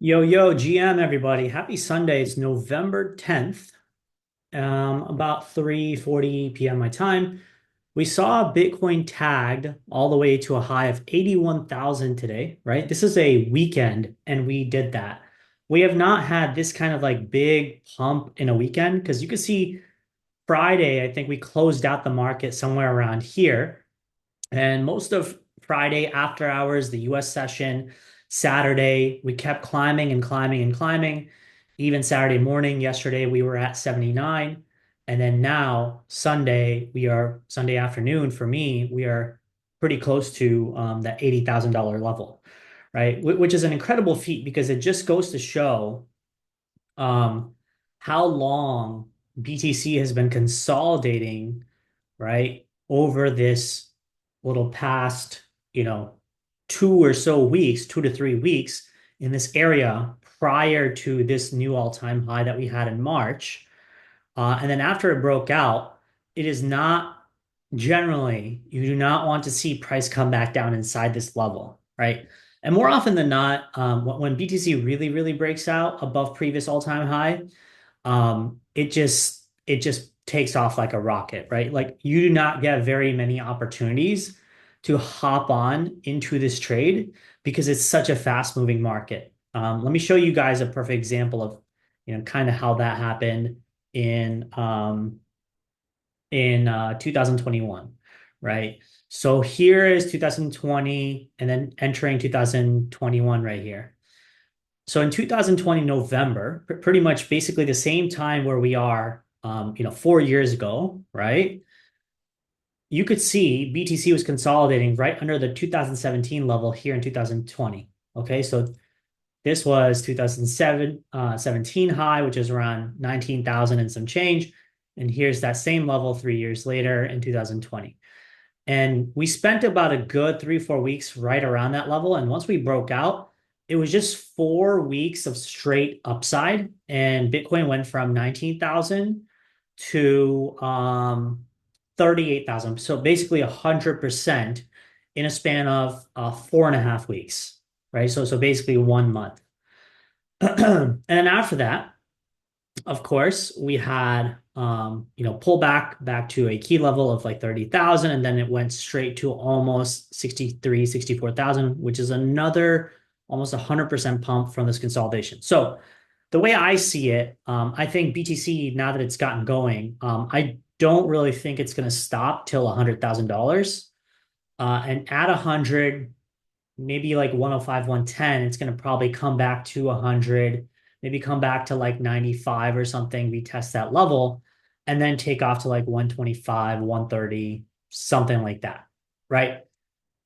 Yo, GM, everybody. Happy Sunday. It's November 10th, about 3:40 p.m. my time. We saw Bitcoin tagged all the way to a high of 81,000 today, right? This is a weekend, and we did that. We have not had this kind of like big pump in a weekend because you can see Friday, I think we closed out the market somewhere around here. And most of Friday after hours, the US session, Saturday, we kept climbing and climbing and climbing. Even Saturday morning, yesterday, we were at 79. And then now, Sunday afternoon for me, we are pretty close to that $80,000 level, right? Which is an incredible feat because it just goes to show um, how long BTC has been consolidating, right, over this little past, you know, 2 or so weeks, 2 to 3 weeks in this area prior to this new all-time high that we had in March. And then after it broke out, it is not generally, you do not want to see price come back down inside this level, right? And more often than not, when BTC really breaks out above previous all-time high, it just takes off like a rocket, right? Like you do not get very many opportunities to hop on into this trade because it's such a fast-moving market. Let me show you guys a perfect example of, kind of how that happened in 2021, right? So here is 2020 and then entering 2021 right here. So in 2020 November, pretty much basically the same time where we are, 4 years ago, right? You could see BTC was consolidating right under the 2017 level here in 2020. Okay, so this was 2007 17 high, which is around 19,000 and some change. And here's that same level 3 years later in 2020. And we spent about a good 3, 4 weeks right around that level. And once we broke out, it was just 4 weeks of straight upside. And Bitcoin went from 19,000 to 38,000. So basically 100% in a span of 4.5 weeks, right? So basically 1 month. And then after that, of course, we had pull back to a key level of like 30,000, and then it went straight to almost 63, 64,000, which is another almost 100% pump from this consolidation. So the way I see it, I think BTC, now that it's gotten going, I don't really think it's going to stop till $100,000. And at 100, maybe like 105, 110, it's going to probably come back to 100, maybe come back to like 95 or something, retest that level, and then take off to like 125, 130, something like that, right?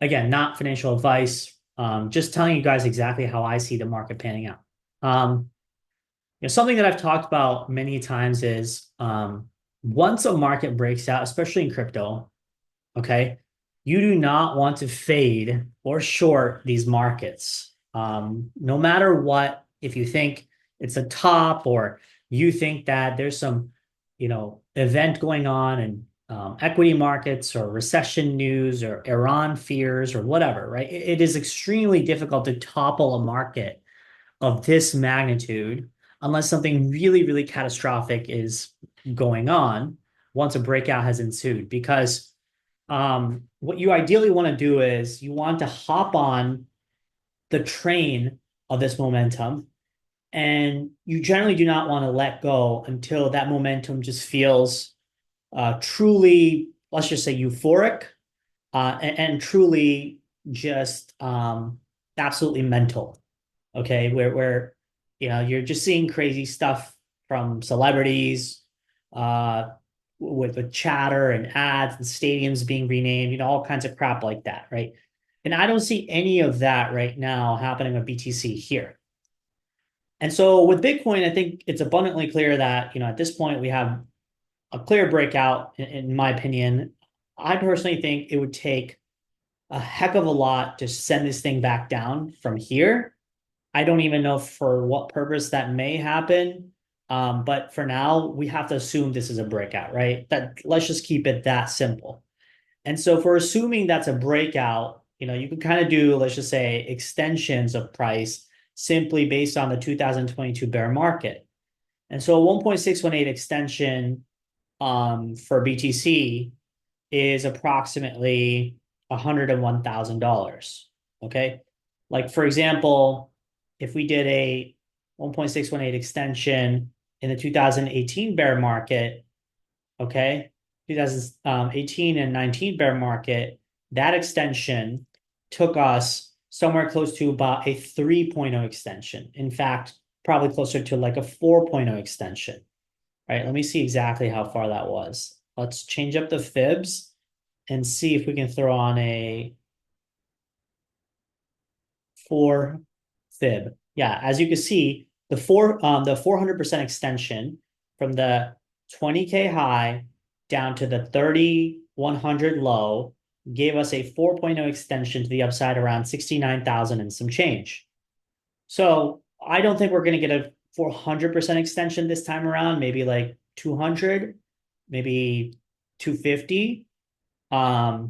Again, not financial advice, just telling you guys exactly how I see the market panning out. Something that I've talked about many times is once a market breaks out, especially in crypto, okay, you do not want to fade or short these markets. No matter what, if you think it's a top or you think that there's some, event going on in equity markets or recession news or Iran fears or whatever, right? It is extremely difficult to topple a market of this magnitude unless something really catastrophic is going on once a breakout has ensued. Because what you ideally want to do is you want to hop on the train of this momentum, and you generally do not want to let go until that momentum just feels truly, let's just say, euphoric and truly just absolutely mental. Okay, where you're just seeing crazy stuff from celebrities, uh, with chatter and ads and stadiums being renamed, all kinds of crap like that, right? And I don't see any of that right now happening with BTC here. And so with Bitcoin, I think it's abundantly clear that, at this point we have a clear breakout, in my opinion. I personally think it would take a heck of a lot to send this thing back down from here. I don't even know for what purpose that may happen. But for now, we have to assume this is a breakout, right? That let's just keep it that simple. And so for assuming that's a breakout, you can kind of do, let's just say, extensions of price simply based on the 2022 bear market. And so a 1.618 extension for BTC is approximately $101,000. Okay. Like, for example, if we did a 1.618 extension in the 2018 bear market, okay, 2018 and 19 bear market, that extension took us somewhere close to about a 3.0 extension. In fact, probably closer to like a 4.0 extension. All right, let me see exactly how far that was. Let's change up the fibs and see if we can throw on a 4 fib. Yeah, as you can see, the 400% extension from the 20K high down to the 3,100 low gave us a 4.0 extension to the upside around 69,000 and some change. So I don't think we're going to get a 400% extension this time around, maybe like 200, maybe 250. I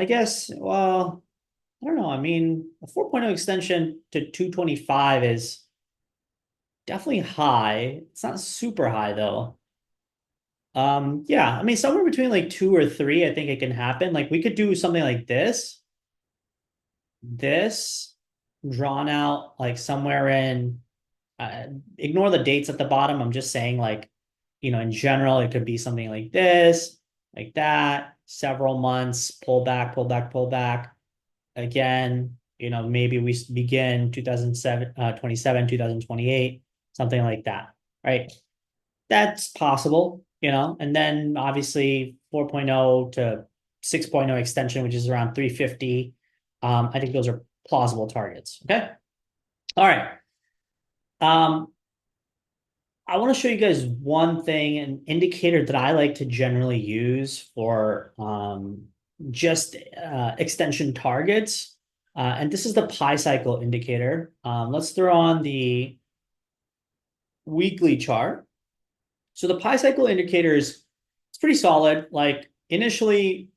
guess, well, I don't know. I mean, a 4.0 extension to 225 is definitely high. It's not super high though. Yeah, I mean, somewhere between like 2 or 3, I think it can happen. Like we could do something like this drawn out like somewhere in, ignore the dates at the bottom. I'm just saying like, in general, it could be something like this, like that, several months, pull back, pull back, pull back. Again, maybe we begin 27, 2028, something like that, right? That's possible, and then obviously 4.0 to 6.0 extension, which is around 350. I think those are plausible targets. Okay. All right. I want to show you guys one thing, an indicator that I like to generally use for just extension targets. And this is the pi cycle indicator. Let's throw on the weekly chart. So the pi cycle indicator it's pretty solid. Like initially,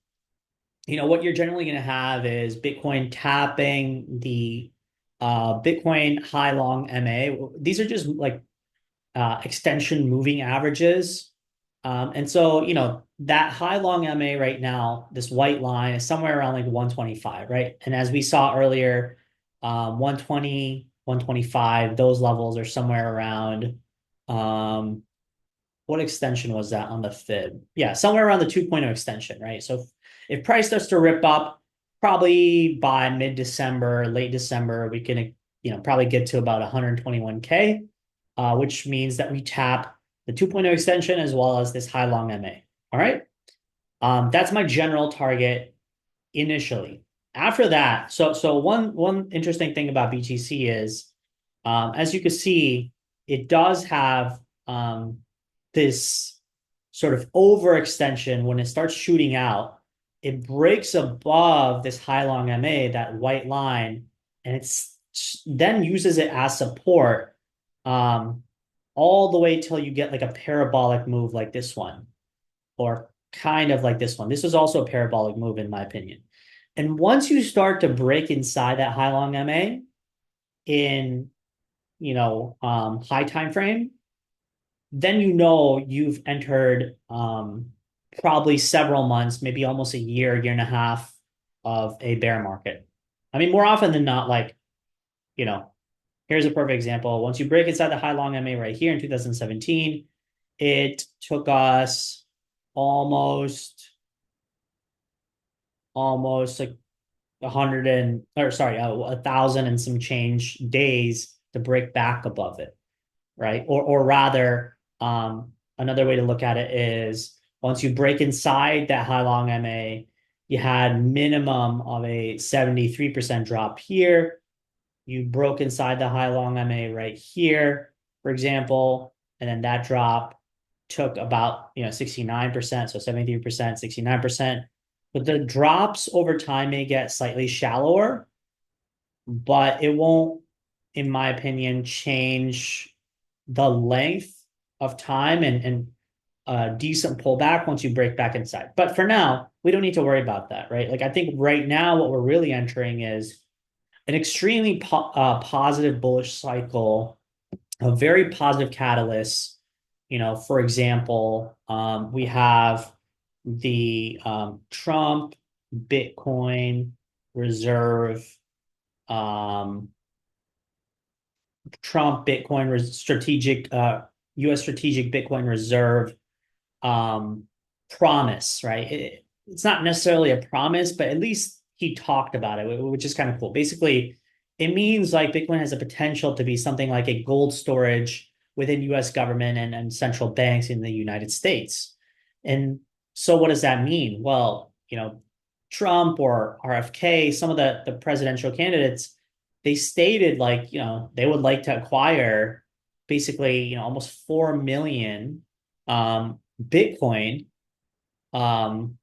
what you're generally going to have is Bitcoin tapping the Bitcoin high long MA. These are just like extension moving averages. And so, that high long MA right now, this white line is somewhere around like 125, right? And as we saw earlier, 120, 125, those levels are somewhere around, what extension was that on the fib? Yeah, somewhere around the 2.0 extension, right? So if price starts to rip up, probably by mid-December, late December, we can, probably get to about 121K. Which means that we tap the 2.0 extension as well as this high long MA. All right. That's my general target initially. After that, so one interesting thing about BTC is, as you can see, it does have this sort of overextension when it starts shooting out. It breaks above this high long MA, that white line, and it's then uses it as support all the way till you get like a parabolic move like this one, or kind of like this one. This is also a parabolic move in my opinion. And once you start to break inside that high long MA in, high time frame, then you've entered probably several months, maybe almost a year and a half of a bear market. I mean, more often than not, like, here's a perfect example. Once you break inside the high long MA right here in 2017, it took us almost like 1,000 and some change days to break back above it, right? Or rather, another way to look at it is once you break inside that high long MA, you had minimum of a 73% drop here. You broke inside the high long MA right here, for example, and then that drop took about 69%, so 73%, 69%. But the drops over time may get slightly shallower, but it won't, in my opinion, change the length of time and a decent pullback once you break back inside. But for now, we don't need to worry about that, right? Like I think right now what we're really entering is an extremely positive bullish cycle, a very positive catalyst. For example, we have the Bitcoin reserve, um, Trump Bitcoin strategic, U.S. strategic Bitcoin reserve um, promise, right? It's not necessarily a promise, but at least he talked about it, which is kind of cool. Basically, it means like Bitcoin has a potential to be something like a gold storage within US government and central banks in the United States. And so what does that mean? Well, Trump or RFK, some of the presidential candidates, they stated like, they would like to acquire basically, almost 4 million Bitcoin um,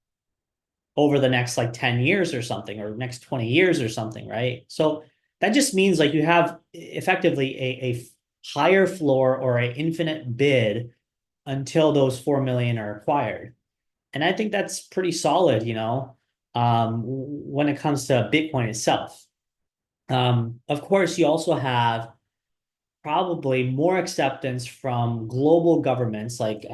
over the next like 10 years or something, or next 20 years or something, right? So that just means like you have effectively a higher floor or an infinite bid until those 4 million are acquired. And I think that's pretty solid, when it comes to Bitcoin itself. Of course, you also have probably more acceptance from global governments, like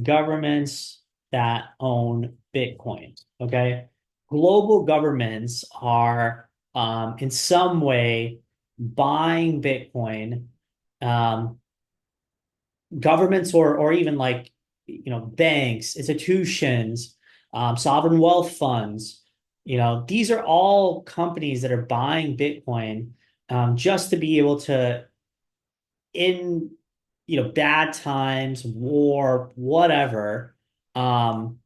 governments that own Bitcoin. Okay. Global governments are in some way buying Bitcoin. Um, Governments or even like, banks, institutions, sovereign wealth funds, these are all companies that are buying Bitcoin just to be able to in bad times, war, whatever, um,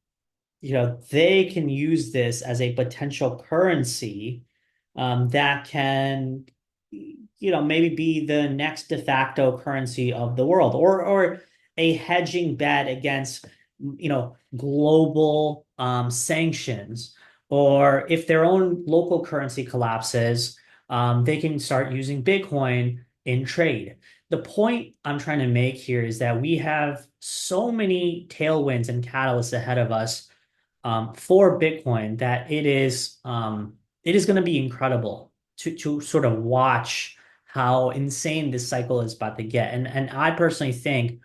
they can use this as a potential currency that can maybe be the next de facto currency of the world, or a hedging bet against global sanctions, or if their own local currency collapses, they can start using Bitcoin in trade. The point I'm trying to make here is that we have so many tailwinds and catalysts ahead of us for Bitcoin that it is going to be incredible to sort of watch how insane this cycle is about to get. And I personally think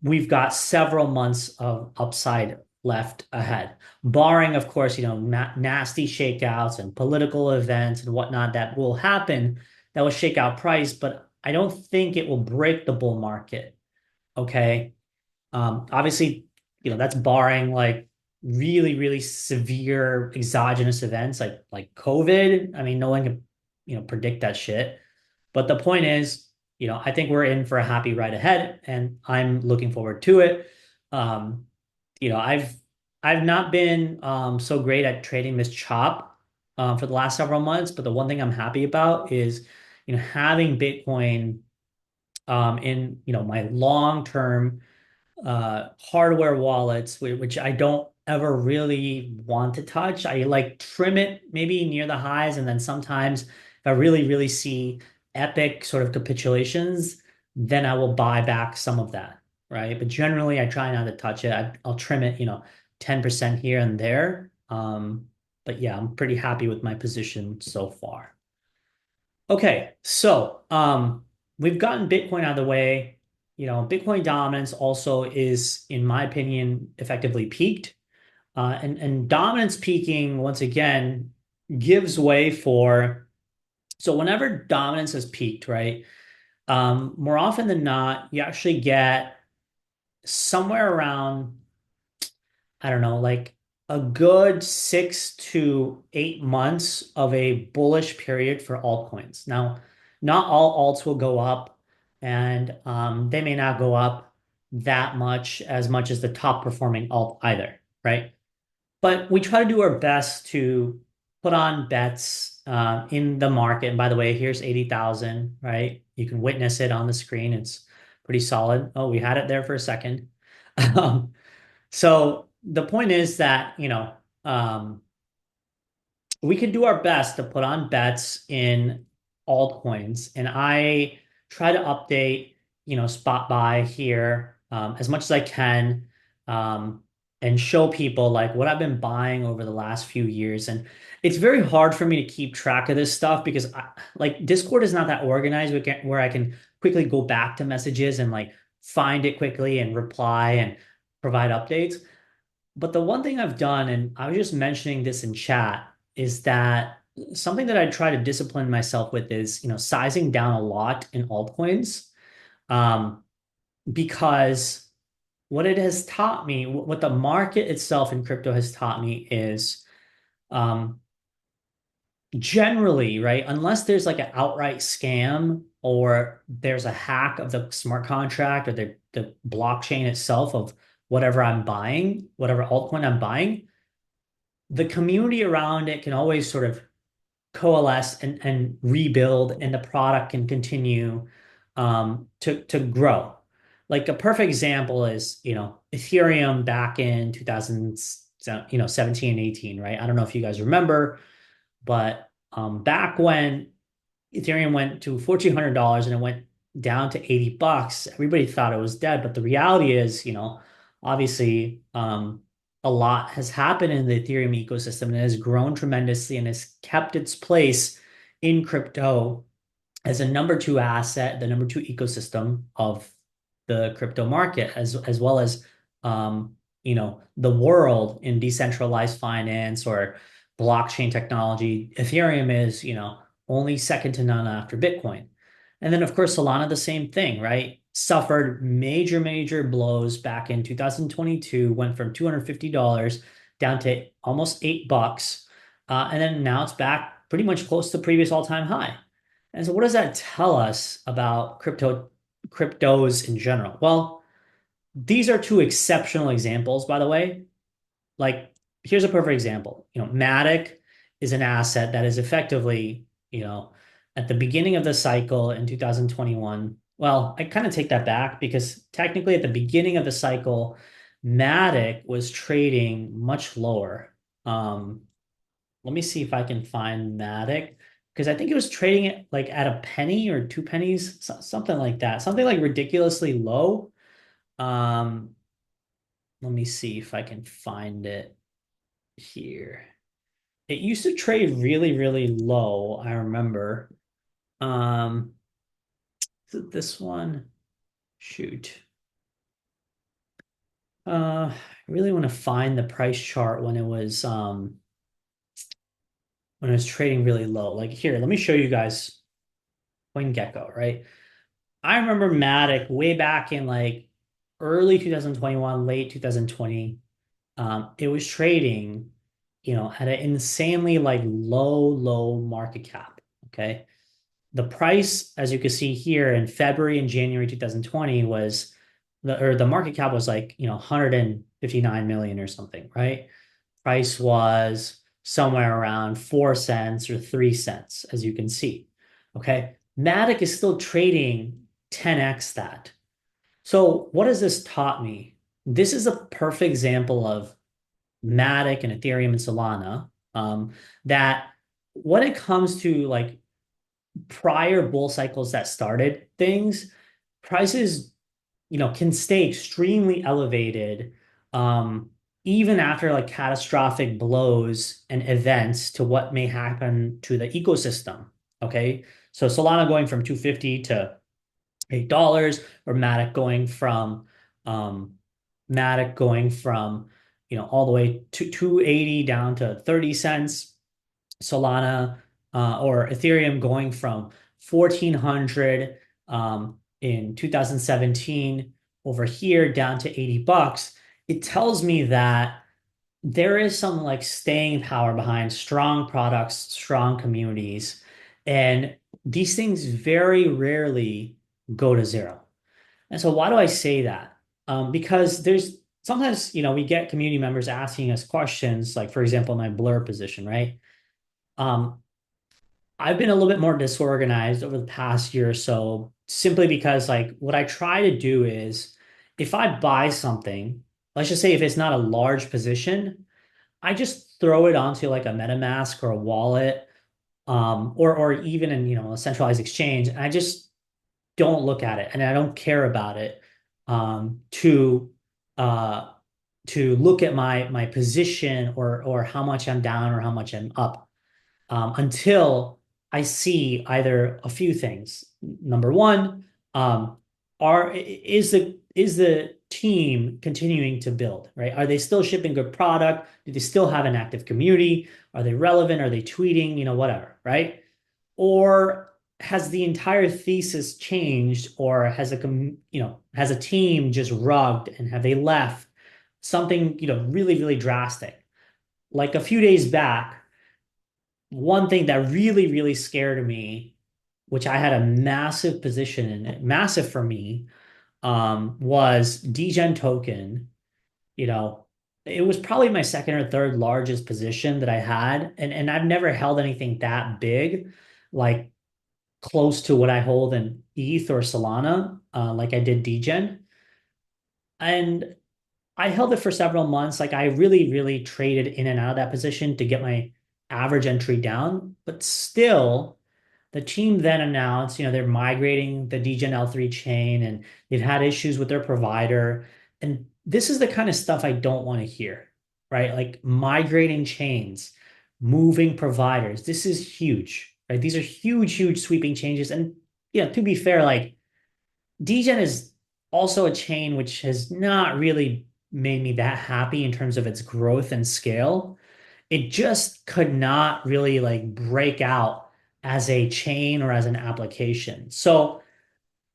we've got several months of upside left ahead, barring, of course, nasty shakeouts and political events and whatnot that will happen that will shake out price, but I don't think it will break the bull market. Okay. Obviously, that's barring like really, really severe exogenous events like COVID. I mean, no one can, predict that shit. But the point is, I think we're in for a happy ride ahead, and I'm looking forward to it. Um, I've not been so great at trading this chop for the last several months, but the one thing I'm happy about is, having Bitcoin in, my long-term hardware wallets, which I don't ever really want to touch. I like trim it maybe near the highs, and then sometimes if I really, really see epic sort of capitulations, then I will buy back some of that, right? But generally, I try not to touch it. I'll trim it, 10% here and there. But yeah, I'm pretty happy with my position so far. Okay, so we've gotten Bitcoin out of the way. Bitcoin dominance also is, in my opinion, effectively peaked. And dominance peaking, once again, gives way for, so whenever dominance has peaked, right? More often than not, you actually get somewhere around, I don't know, like a good 6 to 8 months of a bullish period for altcoins. Now, not all alts will go up, and they may not go up that much as the top performing alt either, right? But we try to do our best to put on bets in the market. And by the way, here's 80,000, right? You can witness it on the screen. It's pretty solid. Oh, we had it there for a second. Um, so the point is that, we can do our best to put on bets in altcoins. And I try to update, spot buy here as much as I can. Um, and show people like what I've been buying over the last few years. And it's very hard for me to keep track of this stuff because like Discord is not that organized where I can quickly go back to messages and like find it quickly and reply and provide updates. But the one thing I've done, and I was just mentioning this in chat, is that something that I try to discipline myself with is, sizing down a lot in altcoins. Um, because what it has taught me, what the market itself in crypto has taught me is um, generally, right, unless there's like an outright scam or there's a hack of the smart contract or the blockchain itself of whatever I'm buying, whatever altcoin I'm buying, the community around it can always sort of coalesce and rebuild, and the product can continue to grow. Like a perfect example is, Ethereum back in 2000, 17 and 18, right? I don't know if you guys remember, but back when Ethereum went to $1,400 and it went down to $80, everybody thought it was dead. But the reality is, obviously, a lot has happened in the Ethereum ecosystem and it has grown tremendously and has kept its place in crypto as a number two asset, the number two ecosystem of the crypto market, as well as the world in decentralized finance or blockchain technology. Ethereum is, only second to none after Bitcoin. And then of course Solana, the same thing, right? Suffered major, major blows back in 2022, went from $250 down to almost $8. And then now it's back pretty much close to previous all-time high. And so what does that tell us about cryptos in general? Well, these are two exceptional examples, by the way. Like, here's a perfect example. Matic is an asset that is effectively, at the beginning of the cycle in 2021. Well, I kind of take that back because technically at the beginning of the cycle, Matic was trading much lower. Let me see if I can find Matic because I think it was trading it like at a penny or two pennies, something like that, something like ridiculously low. Um, Let me see if I can find it here. It used to trade really, really low, I remember. Um, this one, shoot. I really want to find the price chart when it was trading really low. Like here, let me show you guys CoinGecko, right? I remember Matic way back in like early 2021, late 2020. It was trading, at an insanely like low market cap. Okay. The price, as you can see here in February and January 2020 was the market cap was like, 159 million or something, right? Price was somewhere around 4 cents or 3 cents, as you can see. Okay. Matic is still trading 10x that. So what has this taught me? This is a perfect example of Matic and Ethereum and Solana, that when it comes to like prior bull cycles that started things, prices, can stay extremely elevated, even after like catastrophic blows and events to what may happen to the ecosystem. Okay. So Solana going from 250 to $8, or um, Matic going from, all the way to 280 down to 30 cents. Solana or Ethereum going from 1400 in 2017 over here down to $80. It tells me that there is some like staying power behind strong products, strong communities, and these things very rarely go to zero. And so why do I say that? Because there's sometimes, we get community members asking us questions, like for example, my Blur position, right? Um, I've been a little bit more disorganized over the past year or so, simply because like what I try to do is if I buy something, let's just say if it's not a large position, I just throw it onto like a MetaMask or a wallet, or even in, a centralized exchange. And I just don't look at it and I don't care about it, to uh to look at my position or how much I'm down or how much I'm up until I see either a few things. Number one, is the team continuing to build, right? Are they still shipping good product? Do they still have an active community? Are they relevant? Are they tweeting? Whatever, right? Or has the entire thesis changed, or has a team just rugged and have they left something, really, really drastic? Like a few days back, one thing that really, really scared me, which I had a massive position in it, massive for me, was DGen token. You know, it was probably my second or third largest position that I had, and I've never held anything that big, like close to what I hold in ETH or Solana, like I did DGen. And I held it for several months. Like I really, really traded in and out of that position to get my average entry down. But still, the team then announced, they're migrating the DGen L3 chain and they've had issues with their provider. And this is the kind of stuff I don't want to hear, right? Like migrating chains, moving providers. This is huge, right? These are huge, huge sweeping changes. And to be fair, like DGen is also a chain which has not really made me that happy in terms of its growth and scale. It just could not really like break out as a chain or as an application. So,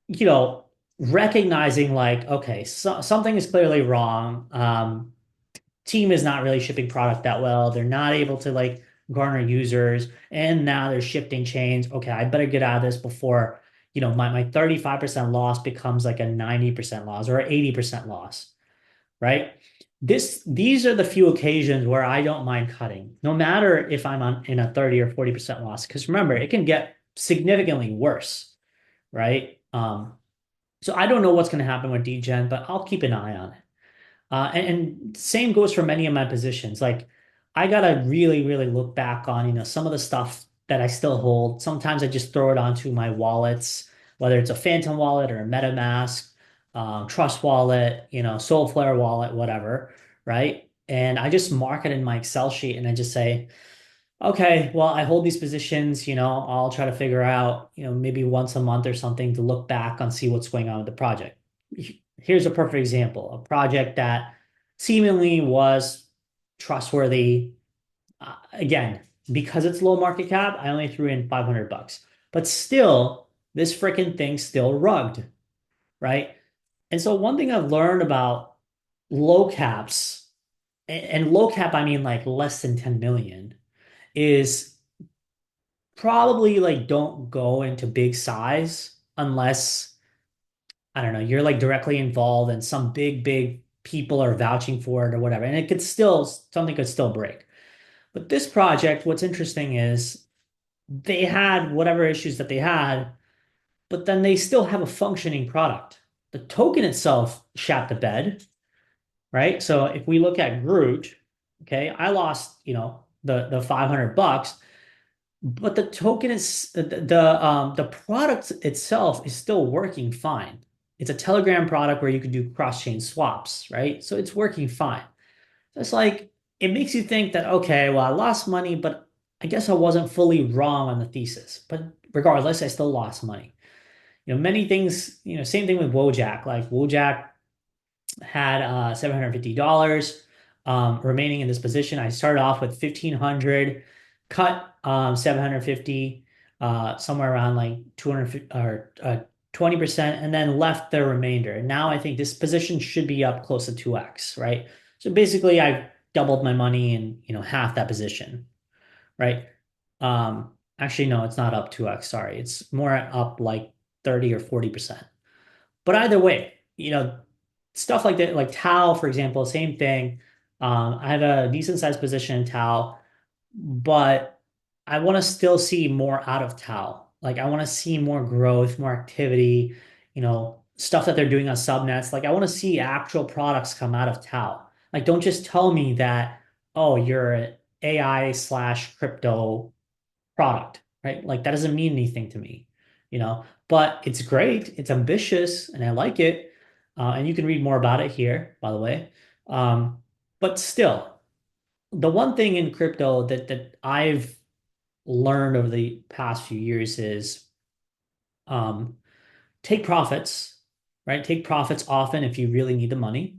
you know, recognizing like, okay, something is clearly wrong. Team is not really shipping product that well. They're not able to like garner users, and now they're shifting chains. Okay, I better get out of this before, my 35% loss becomes like a 90% loss or an 80% loss, right? These are the few occasions where I don't mind cutting, no matter if I'm in a 30 or 40% loss. Because remember, it can get significantly worse, right? So I don't know what's going to happen with DGen, but I'll keep an eye on it. And same goes for many of my positions. Like I gotta really, really look back on, some of the stuff that I still hold. Sometimes I just throw it onto my wallets, whether it's a Phantom wallet or a MetaMask, Trust wallet, Soulflare wallet, whatever, right? And I just mark it in my Excel sheet and I just say, okay, well, I hold these positions, I'll try to figure out, maybe once a month or something to look back and see what's going on with the project. Here's a perfect example, a project that seemingly was trustworthy. Again, because it's low market cap, I only threw in 500 bucks. But still, this freaking thing's still rugged, right? And so one thing I've learned about low caps, and low cap, I mean like less than 10 million, is probably like don't go into big size unless, I don't know, you're like directly involved and some big, big people are vouching for it or whatever. And something could still break. But this project, what's interesting is they had whatever issues that they had, but then they still have a functioning product. The token itself shat the bed, right? So if we look at Groot, okay, I lost, the 500 bucks. But the token is the product itself is still working fine. It's a Telegram product where you can do cross-chain swaps, right? So it's working fine. So it's like it makes you think that okay, well, I lost money, but I guess I wasn't fully wrong on the thesis. But regardless, I still lost money. Many things, same thing with Wojak. Like Wojak had $750 remaining in this position. I started off with 1,500, cut 750, somewhere around like 250 or 20%, and then left the remainder. And now I think this position should be up close to 2x, right? So basically, I doubled my money in half that position, right? Actually, no, it's not up 2x. Sorry, it's more up like 30 or 40%. But either way, stuff like that, like Tau, for example, same thing. I have a decent sized position in Tau, but I want to still see more out of Tau. Like I want to see more growth, more activity, stuff that they're doing on subnets. Like I want to see actual products come out of Tau. Like don't just tell me that, oh, you're an AI slash crypto product, right? Like that doesn't mean anything to me, but it's great. It's ambitious and I like it. And you can read more about it here, by the way. Um, but still, the one thing in crypto that I've learned over the past few years is um, take profits, right? Take profits often if you really need the money.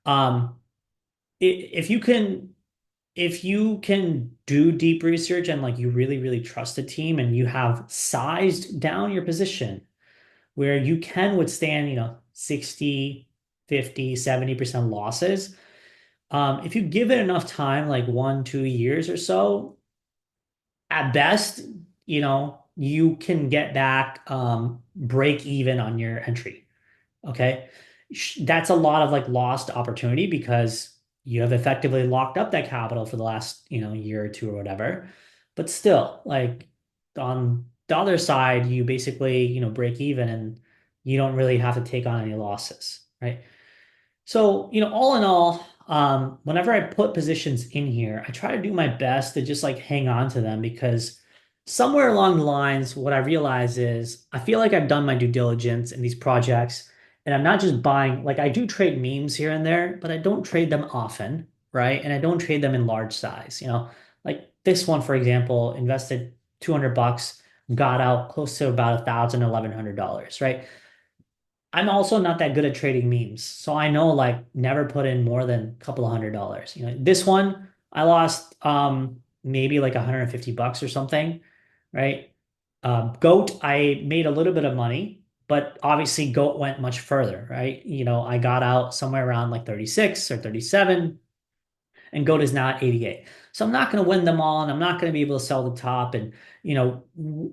Um, if you can do deep research and like you really, really trust a team and you have sized down your position where you can withstand, 60, 50, 70% losses. If you give it enough time, like 1, 2 years or so, at best, you can get back break even on your entry. Okay. That's a lot of like lost opportunity because you have effectively locked up that capital for the last, year or two or whatever. But still, like on the other side, you basically, break even and you don't really have to take on any losses, right? So, all in all, whenever I put positions in here, I try to do my best to just like hang on to them because somewhere along the lines, what I realize is I feel like I've done my due diligence in these projects and I'm not just buying, like I do trade memes here and there, but I don't trade them often, right? And I don't trade them in large size, like this one, for example, invested 200 bucks, got out close to about 1,000, $1,100, right? I'm also not that good at trading memes. So I know like never put in more than a couple of $100. This one I lost maybe like 150 bucks or something, right? Goat, I made a little bit of money, but obviously Goat went much further, right? I got out somewhere around like 36 or 37 and gold is now at 88. So I'm not going to win them all, and I'm not going to be able to sell the top. And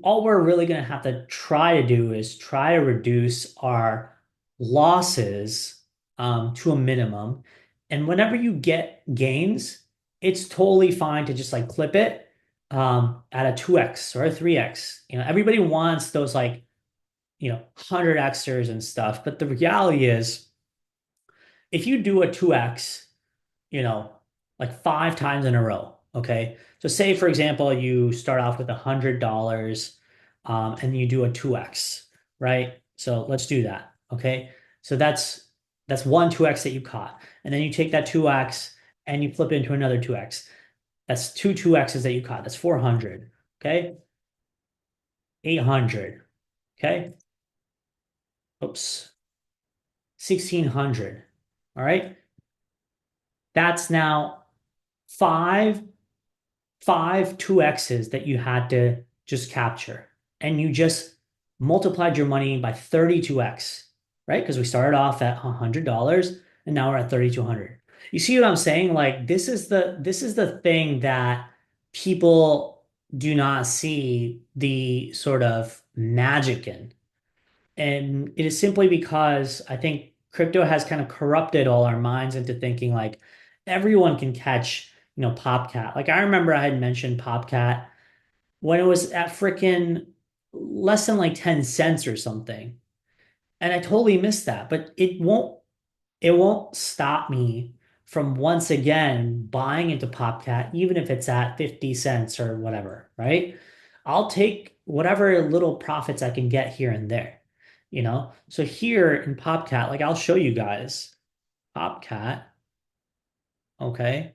all we're really going to have to try to do is try to reduce our losses to a minimum. And whenever you get gains, it's totally fine to just like clip it at a 2x or a 3x. Everybody wants those like 100xers and stuff, but the reality is if you do a 2x you know, like 5 times in a row. Okay. So say, for example, you start off with $100 and you do a 2x, right? So let's do that. Okay. So that's one 2x that you caught. And then you take that 2x and you flip it into another 2x. That's two 2x's that you caught. That's 400. Okay. 800. Okay. Oops. 1600. All right. That's now five 2x's that you had to just capture. And you just multiplied your money by 32x, right? Because we started off at $100 and now we're at 3,200. You see what I'm saying? Like this is the thing that people do not see the sort of magic in. And it is simply because I think crypto has kind of corrupted all our minds into thinking like everyone can catch, PopCat. Like I remember I had mentioned PopCat when it was at frickin' less than like 10 cents or something. And I totally missed that. But it won't stop me from once again buying into PopCat, even if it's at 50 cents or whatever, right? I'll take whatever little profits I can get here and there, So here in PopCat, like I'll show you guys PopCat, okay?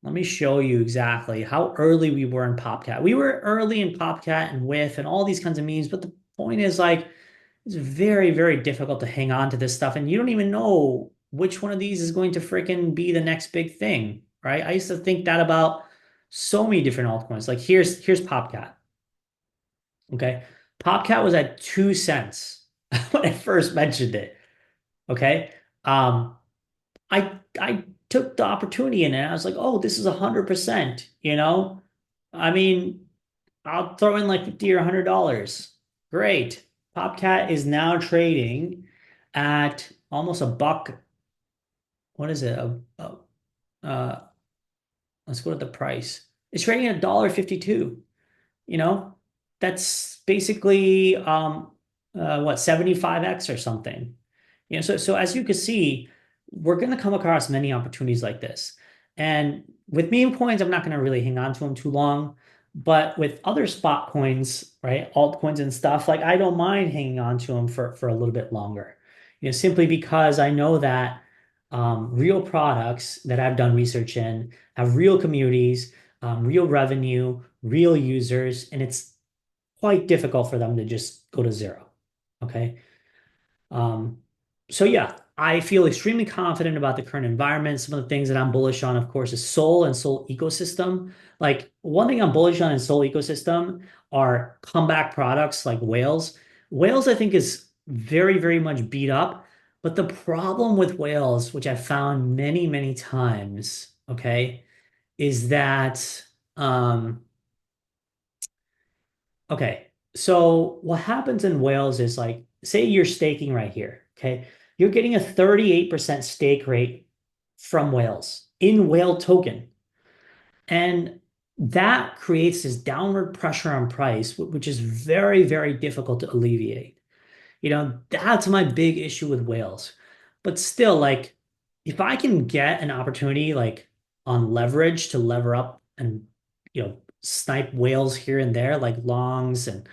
Let me show you exactly how early we were in PopCat. We were early in PopCat and Whiff and all these kinds of memes, but the point is like it's very, very difficult to hang on to this stuff, and you don't even know which one of these is going to freaking be the next big thing, right? I used to think that about so many different altcoins. Like here's PopCat. Okay. PopCat was at 2 cents when I first mentioned it. Okay. Um, I took the opportunity in it. I was like, oh, this is 100%, I mean, I'll throw in like 50 or $100. Great. PopCat is now trading at almost a buck. What is it? Uh, let's go to the price. It's trading at $1.52. You know, that's basically what 75x or something. So as you can see, we're going to come across many opportunities like this. And with meme coins, I'm not going to really hang on to them too long. But with other spot coins, right, altcoins and stuff, like I don't mind hanging on to them for a little bit longer. Simply because I know that real products that I've done research in, have real communities, real revenue, real users, and it's quite difficult for them to just go to zero. Okay. Um, so yeah, I feel extremely confident about the current environment. Some of the things that I'm bullish on, of course, is Sol and Sol ecosystem. Like one thing I'm bullish on in Sol ecosystem are comeback products like whales. Whales, I think, is very, very much beat up. But the problem with whales, which I've found many, many times, okay, is that okay. So what happens in Wales is like, say you're staking right here, okay? You're getting a 38% stake rate from Wales in whale token. And that creates this downward pressure on price, which is very, very difficult to alleviate. That's my big issue with whales. But still, like, if I can get an opportunity, like, on leverage to lever up and, snipe whales here and there, like longs and,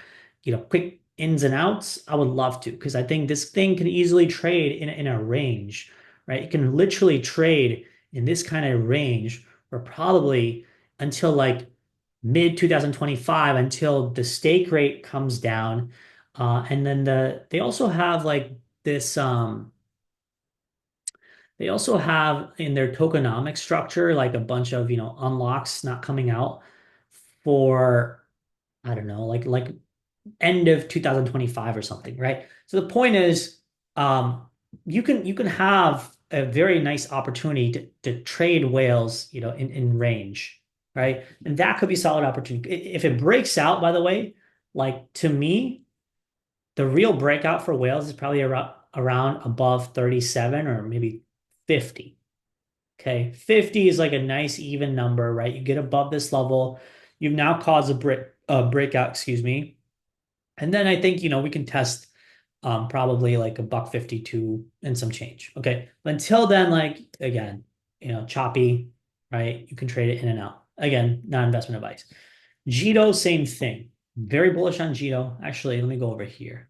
quick ins and outs, I would love to, because I think this thing can easily trade in a range, right? It can literally trade in this kind of range or probably until like mid 2025 until the stake rate comes down and then they also have like this they also have in their tokenomic structure like a bunch of unlocks not coming out for I don't know like end of 2025 or something, right? So the point is, you can have a very nice opportunity to trade whales, in range, right? And that could be solid opportunity. If it breaks out, by the way, like to me, the real breakout for whales is probably around above 37 or maybe 50. Okay. 50 is like a nice even number, right? You get above this level, you've now caused a breakout, excuse me. And then I think, we can test probably like a buck 52 and some change. Okay. But until then, like again, choppy, right? You can trade it in and out. Again, not investment advice. Jito, same thing. Very bullish on Jito. Actually, let me go over here.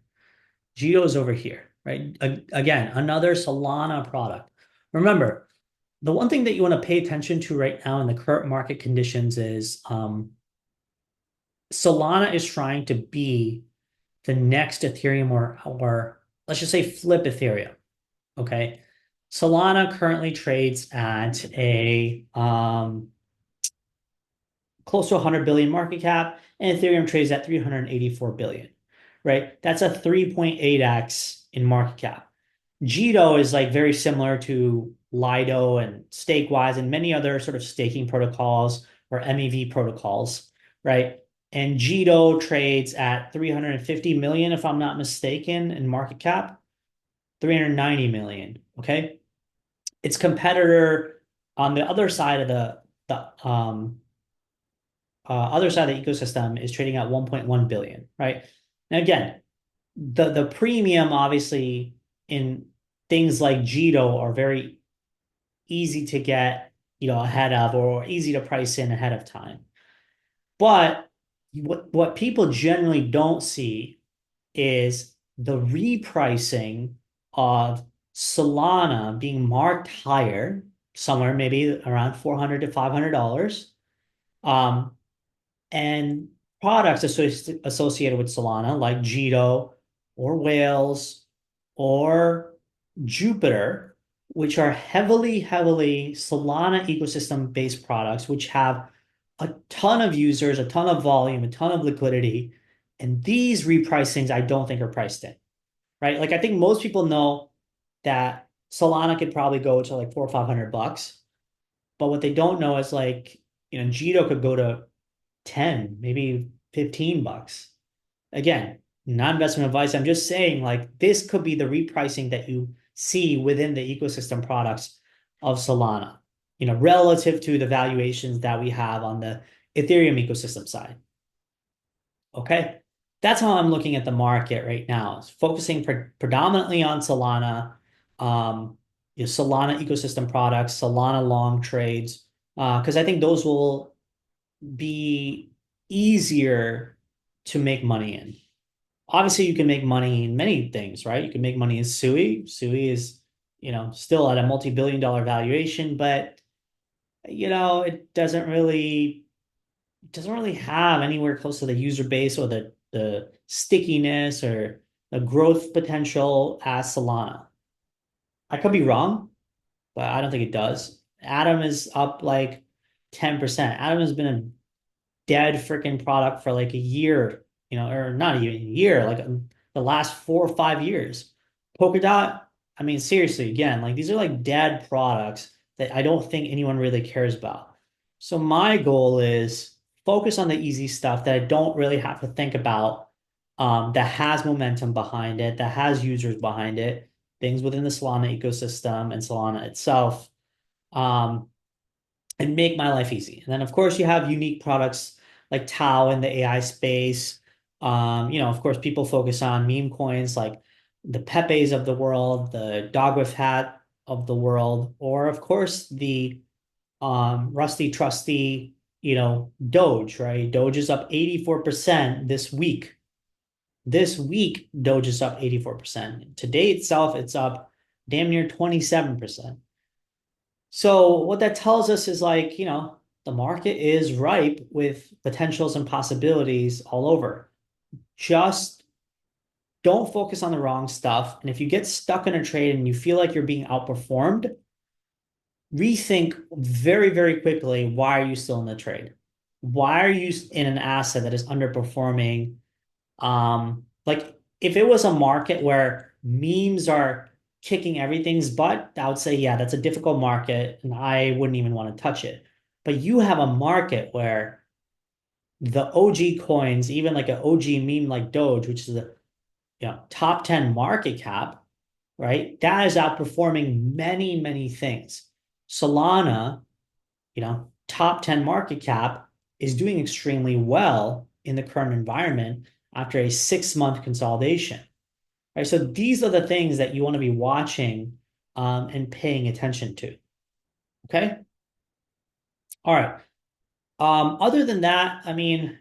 Jito's over here, right? Again, another Solana product. Remember, the one thing that you want to pay attention to right now in the current market conditions is Solana is trying to be the next Ethereum or let's just say flip Ethereum. Okay. Solana currently trades at a close to 100 billion market cap, and Ethereum trades at 384 billion, right? That's a 3.8x in market cap. Jito is like very similar to Lido and Stakewise and many other sort of staking protocols or MEV protocols, right? And Jito trades at 350 million, if I'm not mistaken, in market cap, 390 million. Okay. Its competitor on the other side of the other side of the ecosystem is trading at 1.1 billion, right? Now again, the premium obviously in things like Jito are very easy to get, ahead of or easy to price in ahead of time. But what people generally don't see is the repricing of Solana being marked higher, somewhere maybe around 400 to $500. Um, and products associated with Solana, like Jito or Whales or Jupiter, which are heavily, heavily Solana ecosystem based products, which have a ton of users, a ton of volume, a ton of liquidity. And these repricings, I don't think are priced in, right? Like I think most people know that Solana could probably go to like 400 or 500 bucks. But what they don't know is like, Jito could go to 10, maybe 15 bucks. Again, not investment advice. I'm just saying like this could be the repricing that you see within the ecosystem products of Solana, relative to the valuations that we have on the Ethereum ecosystem side. Okay. That's how I'm looking at the market right now. It's focusing predominantly on Solana, Solana ecosystem products, Solana long trades, because I think those will be easier to make money in. Obviously, you can make money in many things, right? You can make money in Sui. Sui is still at a multi-billion dollar valuation, but it doesn't really have anywhere close to the user base or the stickiness or the growth potential as Solana. I could be wrong, but I don't think it does. Atom is up like 10%. Atom has been a dead freaking product for like a year, or not even a year, like the last 4 or 5 years. Polkadot, I mean, seriously, again, like these are like dead products that I don't think anyone really cares about. So my goal is focus on the easy stuff that I don't really have to think about, that has momentum behind it, that has users behind it, things within the Solana ecosystem and Solana itself. Um, and make my life easy. And then, of course, you have unique products like Tau in the AI space. Of course, people focus on meme coins like the Pepes of the world, the dog with hat of the world, or of course the rusty trusty, Doge, right? Doge is up 84% this week. This week, Doge is up 84%. Today itself, it's up damn near 27%. So what that tells us is like, the market is ripe with potentials and possibilities all over. Just don't focus on the wrong stuff. And if you get stuck in a trade and you feel like you're being outperformed, rethink very, very quickly, why are you still in the trade? Why are you in an asset that is underperforming? Like if it was a market where memes are kicking everything's butt, I would say, yeah, that's a difficult market and I wouldn't even want to touch it. But you have a market where the OG coins, even like an OG meme like Doge, which is the top 10 market cap, right? That is outperforming many, many things. Solana, top 10 market cap is doing extremely well in the current environment after a 6-month consolidation. Right. So these are the things that you want to be watching, and paying attention to. Okay. All right. Other than that, I mean,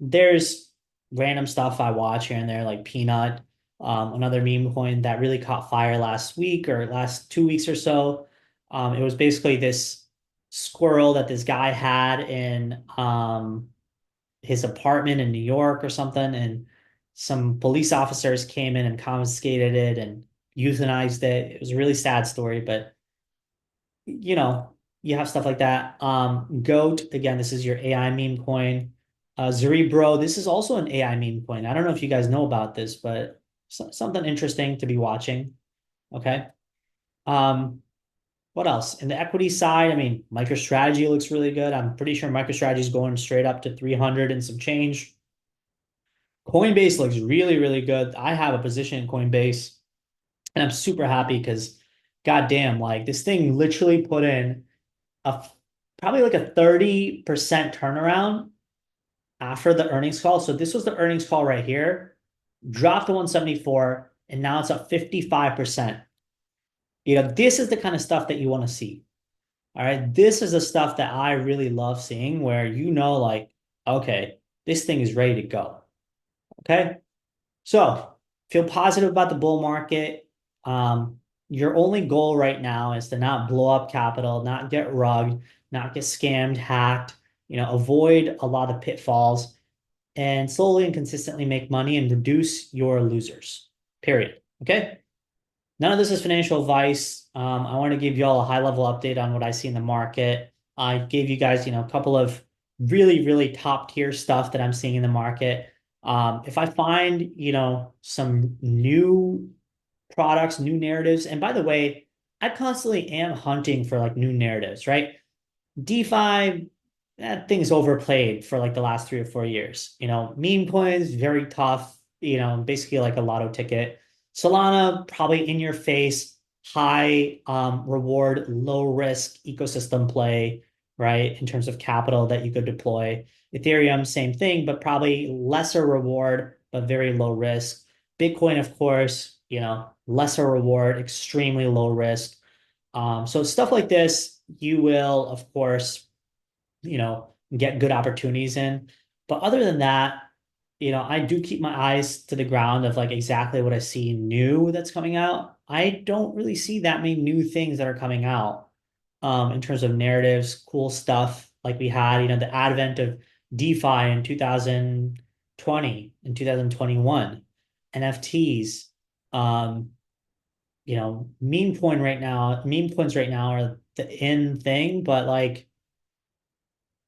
there's random stuff I watch here and there, like Peanut, another meme coin that really caught fire last week or last 2 weeks or so. It was basically this squirrel that this guy had in his apartment in New York or something, and some police officers came in and confiscated it and euthanized it. It was a really sad story, but you know, you have stuff like that. Goat, again, this is your AI meme coin. Cerebro, this is also an AI meme coin. I don't know if you guys know about this, but something interesting to be watching. Okay. Um, what else? In the equity side, I mean, MicroStrategy looks really good. I'm pretty sure MicroStrategy is going straight up to 300 and some change. Coinbase looks really, really good. I have a position in Coinbase and I'm super happy because goddamn, like this thing literally put in a probably like a 30% turnaround after the earnings call. So this was the earnings call right here, dropped to 174, and now it's up 55%. This is the kind of stuff that you want to see. All right. This is the stuff that I really love seeing where like, okay, this thing is ready to go. Okay. So feel positive about the bull market. Your only goal right now is to not blow up capital, not get rugged, not get scammed, hacked, avoid a lot of pitfalls and slowly and consistently make money and reduce your losers. Period. Okay. None of this is financial advice. I want to give you all a high level update on what I see in the market. I gave you guys, a couple of really, really top tier stuff that I'm seeing in the market. If I find, some new products, new narratives, and by the way, I constantly am hunting for like new narratives, right? DeFi, that thing's overplayed for like the last 3 or 4 years. Meme coins, very tough, basically like a lotto ticket. Solana, probably in your face, high reward, low risk ecosystem play, right? In terms of capital that you could deploy. Ethereum, same thing, but probably lesser reward, but very low risk. Bitcoin, of course, lesser reward, extremely low risk. So stuff like this, you will, of course, get good opportunities in. But other than that, I do keep my eyes to the ground of like exactly what I see new that's coming out. I don't really see that many new things that are coming out in terms of narratives, cool stuff like we had, the advent of DeFi in 2020 and 2021, NFTs, um, meme coins right now are the in thing, but like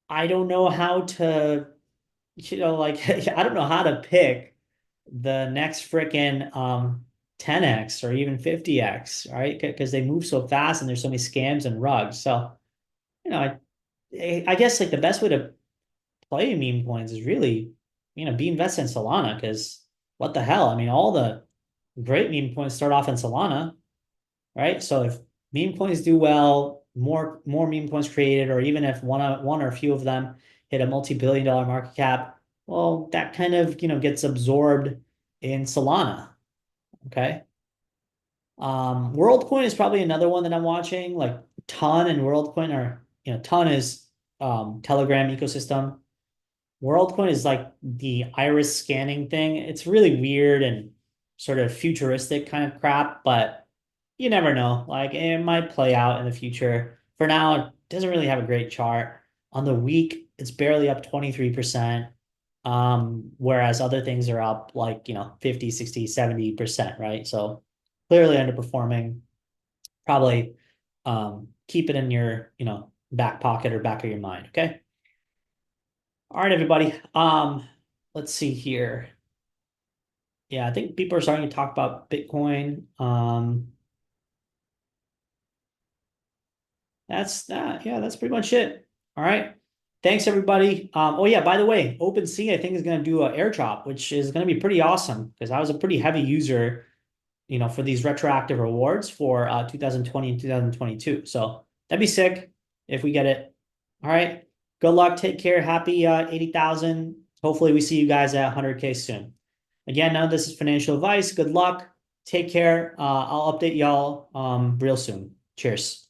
I don't know how to like I don't know how to pick the next frickin' 10x or even 50x, right? Because they move so fast and there's so many scams and rugs. So, you know, I guess like the best way to play meme coins is really, be invested in Solana because what the hell? I mean, all the great meme coins start off in Solana, right? So if meme coins do well, more meme coins created, or even if one or a few of them hit a multi-billion-dollar market cap, well, that kind of gets absorbed in Solana. Okay. WorldCoin is probably another one that I'm watching. Like Ton and WorldCoin are, Ton is Telegram ecosystem. WorldCoin is like the iris scanning thing. It's really weird and sort of futuristic kind of crap, but you never know. Like it might play out in the future. For now, it doesn't really have a great chart. On the week, it's barely up 23%. Whereas other things are up like, 50, 60, 70%, right? So clearly underperforming. Probably keep it in your, back pocket or back of your mind. Okay. All right, everybody. Let's see here. Yeah, I think people are starting to talk about Bitcoin. That's that. Yeah, that's pretty much it. All right. Thanks, everybody. Oh yeah, by the way, OpenSea, I think is going to do an airdrop, which is going to be pretty awesome because I was a pretty heavy user, for these retroactive rewards for 2020 and 2022. So that'd be sick if we get it. All right. Good luck. Take care. Happy 80,000. Hopefully we see you guys at 100K soon. Again, none of this is financial advice. Good luck. Take care. I'll update y'all real soon. Cheers.